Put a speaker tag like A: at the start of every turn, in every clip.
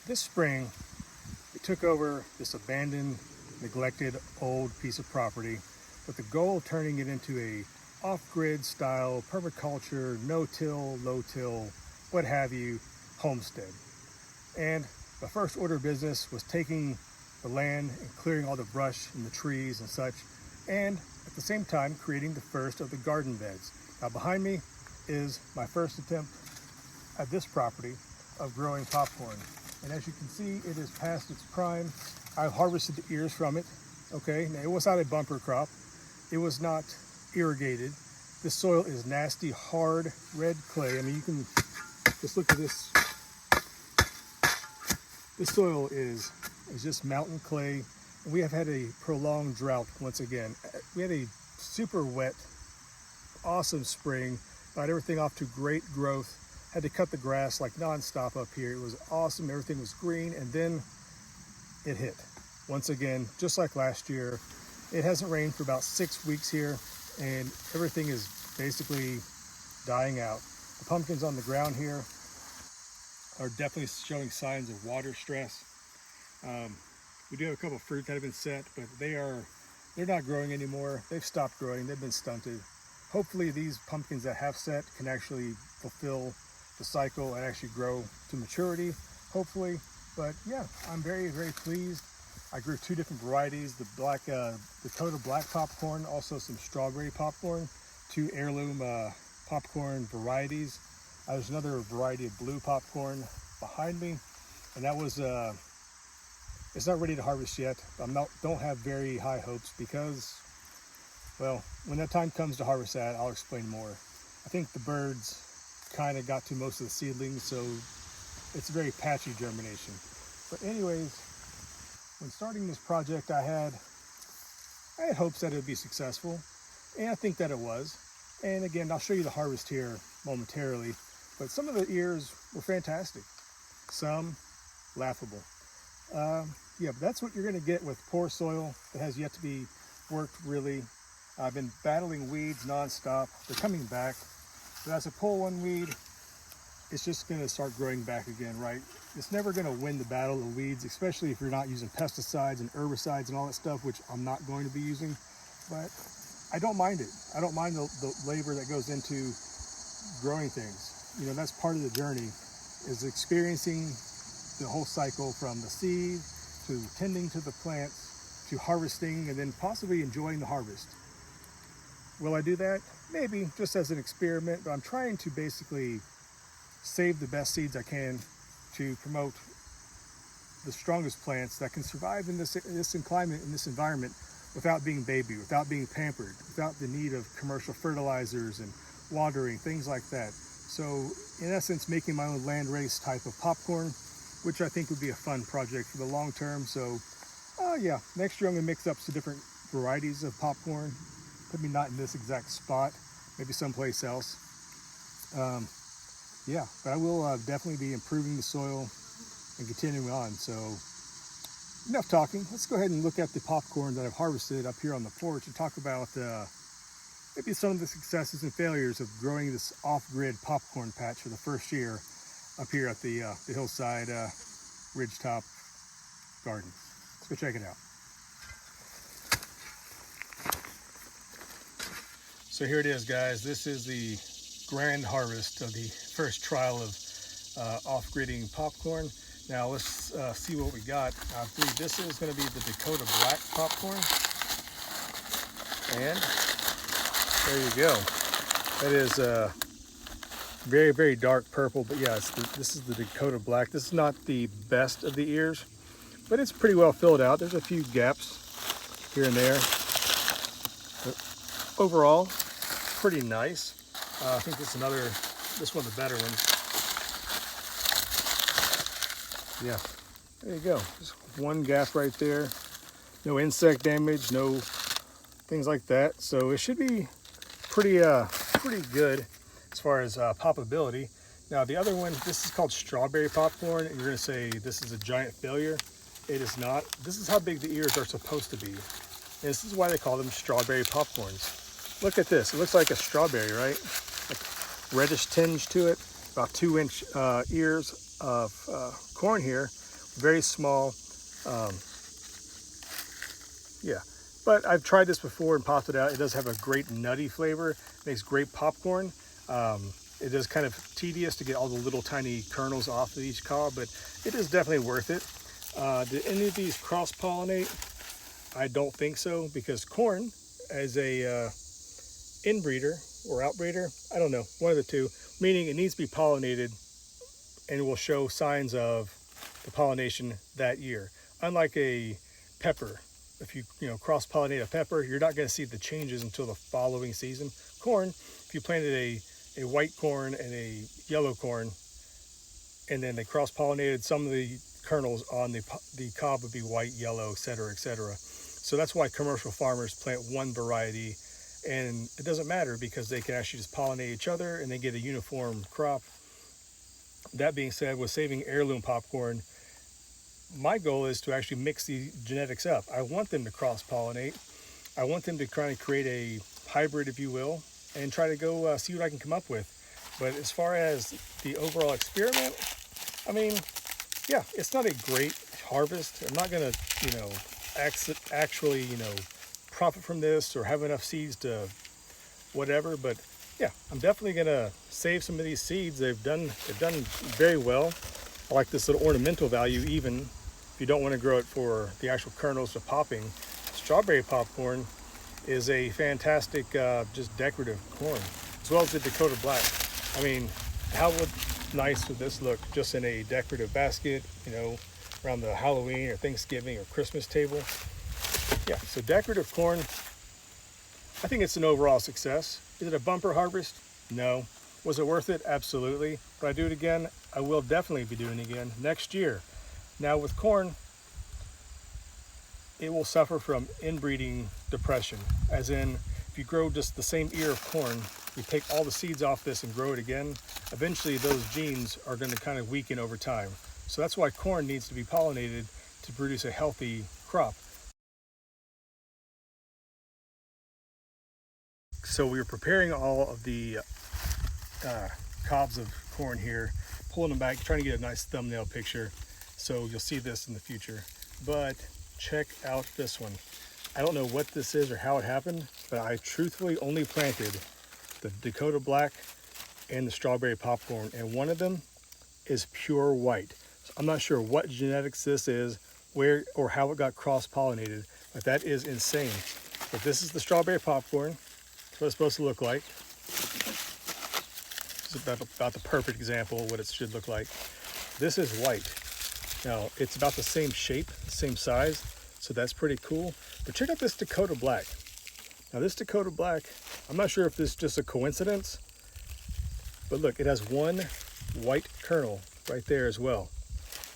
A: This spring, we took over this abandoned, neglected, old piece of property with the goal of turning it into a off-grid style, permaculture, no-till, low-till, what have you, homestead. And the first order of business was taking the land and clearing all the brush and the trees and such, and at the same time creating the first of the garden beds. Now behind me is my first attempt at this property of growing popcorn. And as you can see, it is past its prime. I've harvested the ears from it. Okay, now it was not a bumper crop. It was not irrigated. This soil is nasty, hard, red clay. I mean, you can just look at this. This soil is just mountain clay. And we have had a prolonged drought once again. We had a super wet, awesome spring. Got everything off to great growth. Had to cut the grass like nonstop up here. It was awesome. Everything was green, and then it hit once again, just like last year. It hasn't rained for about 6 weeks here, and everything is basically dying out. The pumpkins on the ground here are definitely showing signs of water stress. We do have a couple of fruit that have been set, but they're not growing anymore. They've stopped growing. They've been stunted. Hopefully these pumpkins that have set can actually fulfill the cycle and actually grow to maturity, hopefully. But yeah, I'm very, very pleased. I grew 2 different varieties, the black Dakota black popcorn, also some strawberry popcorn, 2 heirloom popcorn varieties. There's another variety of blue popcorn behind me, and that was it's not ready to harvest yet. Don't have very high hopes because, well, when that time comes to harvest that, I'll explain more. I think the birds kind of got to most of the seedlings, so it's a very patchy germination. But anyways, when starting this project, I had hopes that it would be successful, and I think that it was. And again, I'll show you the harvest here momentarily, but some of the ears were fantastic, some laughable. Yeah, but that's what you're going to get with poor soil that has yet to be worked really. I've been battling weeds nonstop. They're coming back. But as I pull one weed, it's just going to start growing back again, right? It's never going to win the battle of weeds, especially if you're not using pesticides and herbicides and all that stuff, which I'm not going to be using. But I don't mind it. I don't mind the labor that goes into growing things. You know, that's part of the journey, is experiencing the whole cycle from the seed to tending to the plants to harvesting and then possibly enjoying the harvest. Will I do that? Maybe, just as an experiment, but I'm trying to basically save the best seeds I can to promote the strongest plants that can survive in this climate, in this environment, without being baby, without being pampered, without the need of commercial fertilizers and watering, things like that. So in essence, making my own land race type of popcorn, which I think would be a fun project for the long term. So yeah, next year I'm gonna mix up some different varieties of popcorn. Maybe not in this exact spot, maybe someplace else. Yeah, but I will definitely be improving the soil and continuing on. So enough talking. Let's go ahead and look at the popcorn that I've harvested up here on the porch and talk about maybe some of the successes and failures of growing this off-grid popcorn patch for the first year up here at the hillside ridgetop garden. Let's go check it out. So here it is, guys. This is the grand harvest of the first trial of off-gridding popcorn. Now let's see what we got. I believe this is going to be the Dakota black popcorn. And there you go. That is very, very dark purple, but yeah, this is the Dakota black. This is not the best of the ears, but it's pretty well filled out. There's a few gaps here and there. But overall, pretty nice. I think this one's the better one. Yeah, there you go. Just one gap right there. No insect damage, no things like that. So it should be pretty good as far as poppability. Now the other one, this is called strawberry popcorn, and you're gonna say this is a giant failure. It is not. This is how big the ears are supposed to be. And this is why they call them strawberry popcorns. Look at this. It looks like a strawberry, right? Like reddish tinge to it. About 2-inch ears of corn here very small. Um, yeah, but I've tried this before and popped it out. It does have a great nutty flavor. It makes great popcorn. It is kind of tedious to get all the little tiny kernels off of each cob, but it is definitely worth it. Did any of these cross-pollinate? I don't think so, because corn as a inbreeder or outbreeder, I don't know, one of the two, meaning it needs to be pollinated and will show signs of the pollination that year. Unlike a pepper, if you cross-pollinate a pepper, you're not going to see the changes until the following season. Corn, if you planted a white corn and a yellow corn, and then they cross-pollinated, some of the kernels on the cob would be white, yellow, etc., etc. So that's why commercial farmers plant one variety, and it doesn't matter because they can actually just pollinate each other and they get a uniform crop. That being said, with saving heirloom popcorn, my goal is to actually mix the genetics up. I want them to cross-pollinate. I want them to try to create a hybrid, if you will, and try to go see what I can come up with. But as far as the overall experiment, I mean, yeah, it's not a great harvest. I'm not gonna, actually, profit from this or have enough seeds to whatever. But yeah, I'm definitely gonna save some of these seeds. They've done very well. I like this little ornamental value, even if you don't want to grow it for the actual kernels of popping. Strawberry popcorn is a fantastic, just decorative corn, as well as the Dakota Black. I mean, how nice would this look just in a decorative basket, around the Halloween or Thanksgiving or Christmas table? Yeah, so decorative corn, I think it's an overall success. Is it a bumper harvest? No. Was it worth it? Absolutely. Would I do it again? I will definitely be doing it again next year. Now with corn, it will suffer from inbreeding depression, as in if you grow just the same ear of corn, you take all the seeds off this and grow it again, eventually those genes are going to kind of weaken over time. So that's why corn needs to be pollinated to produce a healthy crop. So we were preparing all of the cobs of corn here, pulling them back, trying to get a nice thumbnail picture. So you'll see this in the future. But check out this one. I don't know what this is or how it happened, but I truthfully only planted the Dakota Black and the strawberry popcorn, and one of them is pure white. So I'm not sure what genetics this is, where or how it got cross-pollinated, but that is insane. But this is the strawberry popcorn. That's what it's supposed to look like. This is about the perfect example of what it should look like. This is white. Now, it's about the same shape, same size, so that's pretty cool. But check out this Dakota Black. Now this Dakota Black, I'm not sure if this is just a coincidence, but look, it has one white kernel right there as well.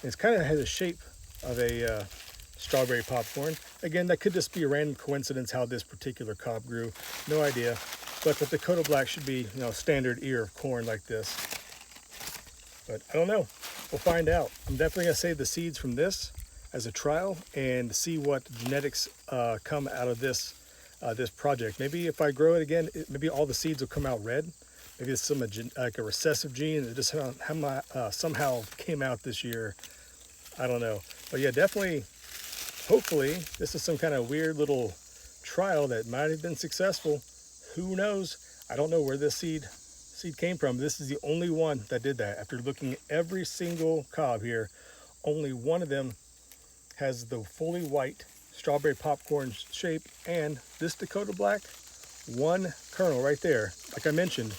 A: And it kind of has a shape of a strawberry popcorn. Again, that could just be a random coincidence how this particular cob grew. No idea. But the Dakota Black should be, standard ear of corn like this. But I don't know. We'll find out. I'm definitely going to save the seeds from this as a trial and see what genetics come out of this this project. Maybe if I grow it again, maybe all the seeds will come out red. Maybe it's like a recessive gene that just somehow came out this year. I don't know. But yeah, definitely, hopefully, this is some kind of weird little trial that might have been successful. Who knows? I don't know where this seed came from. This is the only one that did that. After looking at every single cob here, only one of them has the fully white strawberry popcorn shape, and this Dakota Black, one kernel right there. Like I mentioned,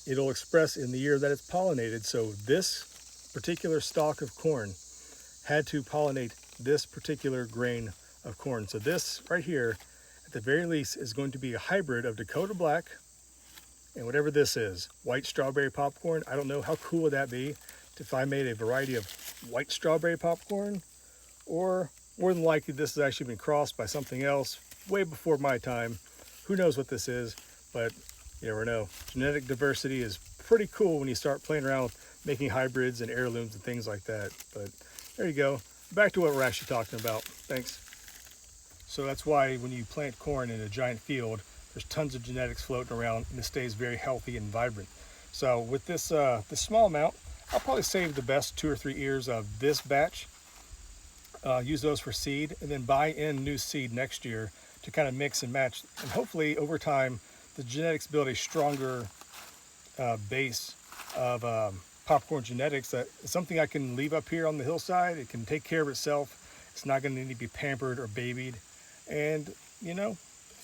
A: it'll express in the year that it's pollinated. So this particular stalk of corn had to pollinate this particular grain of corn. So this right here, at the very least, is going to be a hybrid of Dakota Black and whatever this is, white strawberry popcorn. I don't know, how cool would that be if I made a variety of white strawberry popcorn? Or more than likely, this has actually been crossed by something else way before my time. Who knows what this is, but you never know. Genetic diversity is pretty cool when you start playing around with making hybrids and heirlooms and things like that. But there you go. Back to what we're actually talking about. Thanks. So that's why when you plant corn in a giant field, there's tons of genetics floating around and it stays very healthy and vibrant. So with this small amount, I'll probably save the best 2 or 3 ears of this batch use those for seed, and then buy in new seed next year to kind of mix and match. And hopefully over time, the genetics build a stronger base of popcorn genetics that is something I can leave up here on the hillside. It can take care of itself. It's not going to need to be pampered or babied. And, you know,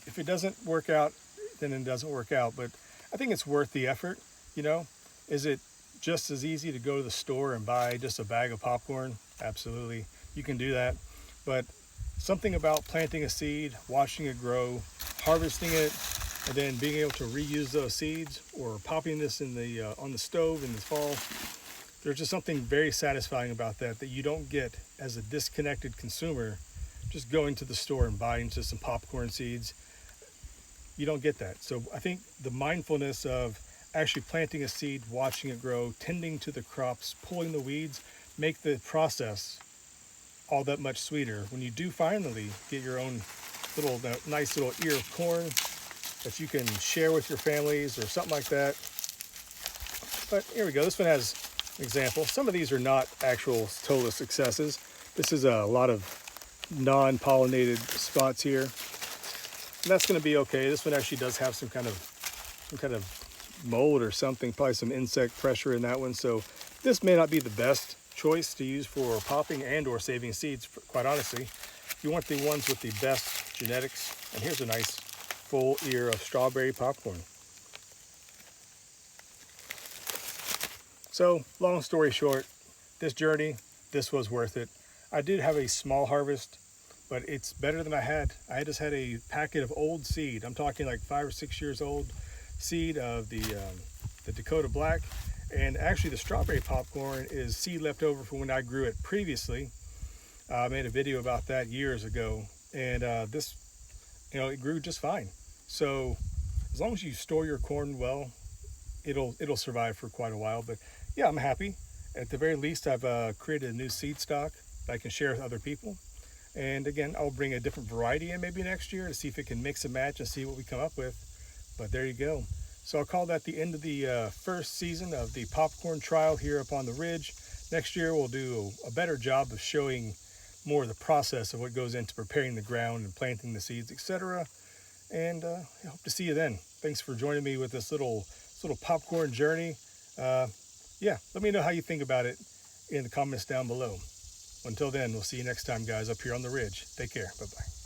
A: if it doesn't work out, then it doesn't work out. But I think it's worth the effort, you know. Is it just as easy to go to the store and buy just a bag of popcorn? Absolutely. You can do that. But something about planting a seed, watching it grow, harvesting it, and then being able to reuse those seeds or popping this in the on the stove in the fall, there's just something very satisfying about that you don't get as a disconnected consumer just going to the store and buying just some popcorn seeds. You don't get that. So I think the mindfulness of actually planting a seed, watching it grow, tending to the crops, pulling the weeds, make the process all that much sweeter when you do finally get your own little nice little ear of corn that you can share with your families or something like that. But here we go. This one has an example. Some of these are not actual total successes. This is a lot of non-pollinated spots here. And that's going to be okay. This one actually does have some kind of mold or something, probably some insect pressure in that one. So this may not be the best choice to use for popping and or saving seeds, quite honestly. You want the ones with the best genetics. And here's a nice full ear of strawberry popcorn. So long story short, this journey, this was worth it. I did have a small harvest, but it's better than I had. I just had a packet of old seed. I'm talking like 5 or 6 years old seed of the Dakota Black. And actually the strawberry popcorn is seed left over from when I grew it previously. I made a video about that years ago. And this, you know, it grew just fine. So as long as you store your corn well, it'll survive for quite a while. But yeah, I'm happy. At the very least, I've created a new seed stock that I can share with other people. And again, I'll bring a different variety in maybe next year to see if it can mix and match and see what we come up with. But there you go. So I'll call that the end of the first season of the popcorn trial here up on the ridge. Next year, we'll do a better job of showing more of the process of what goes into preparing the ground and planting the seeds, etc. And I hope to see you then. Thanks for joining me with this little popcorn journey. Yeah, let me know how you think about it in the comments down below. Until then, we'll see you next time, guys, up here on the ridge. Take care. Bye-bye.